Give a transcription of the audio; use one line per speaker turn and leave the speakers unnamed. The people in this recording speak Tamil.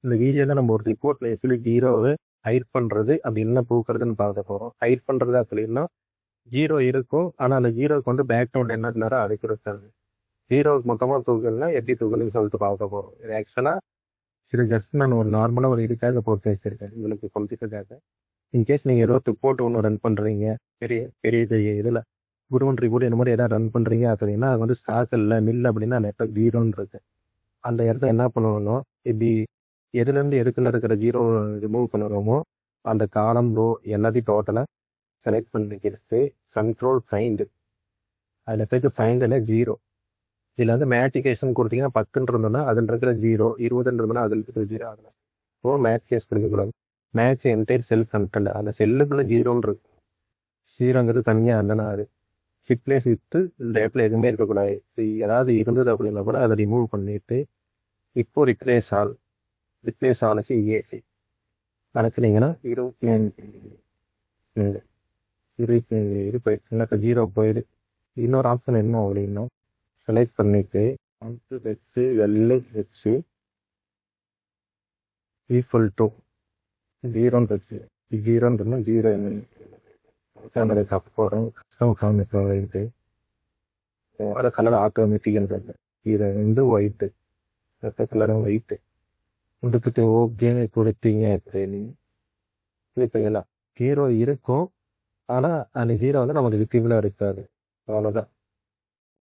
இந்த வீடியோல நம்ம ஒரு ரிப்போர்ட்ல எப்படி ஜீரோவை ஹைட் பண்றது அப்படி என்ன பூக்குறதுன்னு பார்க்க போறோம். ஹைட் பண்றது அப்படின்னா ஜீரோ இருக்கும், ஆனா அந்த ஜீரோக்கு வந்து பேக்ரவுண்ட் என்ன நேரம் அதுக்கு இருக்காது. ஜீரோவுக்கு மொத்தமா தூக்கல்னா எப்படி தூக்கணும்னு சொல்லிட்டு பார்க்க போறோம். இது ஆக்சுவலா சில ஜஸ்ட் நான் ஒரு நார்மலா ஒரு இதுக்காக போட்டு வச்சிருக்கேன் உங்களுக்கு சொல்லிட்டுக்காக. இன்கேஸ் நீங்க ஏதோ ரிப்போர்ட் ஒன்று ரன் பண்றீங்க, பெரிய பெரிய பெரிய இதுல குருவன் ரிப்போர்ட் இந்த மாதிரி ஏதாவது ரன் பண்றீங்க அப்படின்னா அது வந்து ஸ்டாக் இல்லை மில் அப்படின்னா அந்த இடத்துல ஜீரோன்னு இருக்கு. அந்த இடத்துல என்ன பண்ணணும், இப்படி எதுலேருந்து எதுக்குள்ள இருக்கிற ஜீரோ ரிமூவ் பண்ணுறோமோ அந்த காலம் ரோ எல்லாத்தையும் டோட்டலாக செலக்ட் பண்ணிக்கிறது. கண்ட்ரோல் ஃபைண்டு, அதில் போய்ட்டு ஃபைண்டில் ஜீரோ. இதில் வந்து மேட்ரிகேஷன் கொடுத்தீங்கன்னா பக்குன்னு இருந்தோம்னா அதில் இருக்கிற ஜீரோ, 20 இருந்தோம்னா அதில் இருக்கிற ஜீரோ ஆகலாம். ஸோ மேட்ரிகேஸ் கொடுக்கக்கூடாது. மேட்ச் என்டையர் செல் கண்டென்ட் அந்த செல்லுக்குள்ள ஜீரோன்னு இருக்கு. ஜீரோங்கிறது தனியாக இல்லைன்னா அது ஃபிட்னஸ் வித்து இந்த இடத்துல எதுவுமே இருக்கக்கூடாது. ஏதாவது இருந்தது அப்படின்னா கூட அதை ரிமூவ் பண்ணிட்டு இப்போ ரிப்ளேஸ் ஆனச்சு ஏசி நினச்சினீங்கன்னா 25 போயிடுச்சு, ஜீரோ போயிடு. இன்னொரு ஆப்ஷன் என்ன அப்படின்னா செலக்ட் பண்ணிட்டு வச்சு வெள்ளை வச்சு ஈக்குவல் டு ஜீரோன்னு வச்சு ஜீரோன்னு ஜீரோ அப்புறம் கஸ்டம் வைத்து வர கலர் ஆட்டோமேட்டிக்ன்றது இதை வந்து ஒயிட்டு கலரும் ஒயிட்டு கொடுத்துட்டு ஓகே கொடுத்தீங்க அப்படின்னு இப்போலாம் ஜீரோ இருக்கும், ஆனால் அந்த ஜீரோ வந்து நமக்கு விசிபிளாக இருக்காது. அவ்வளோதான்.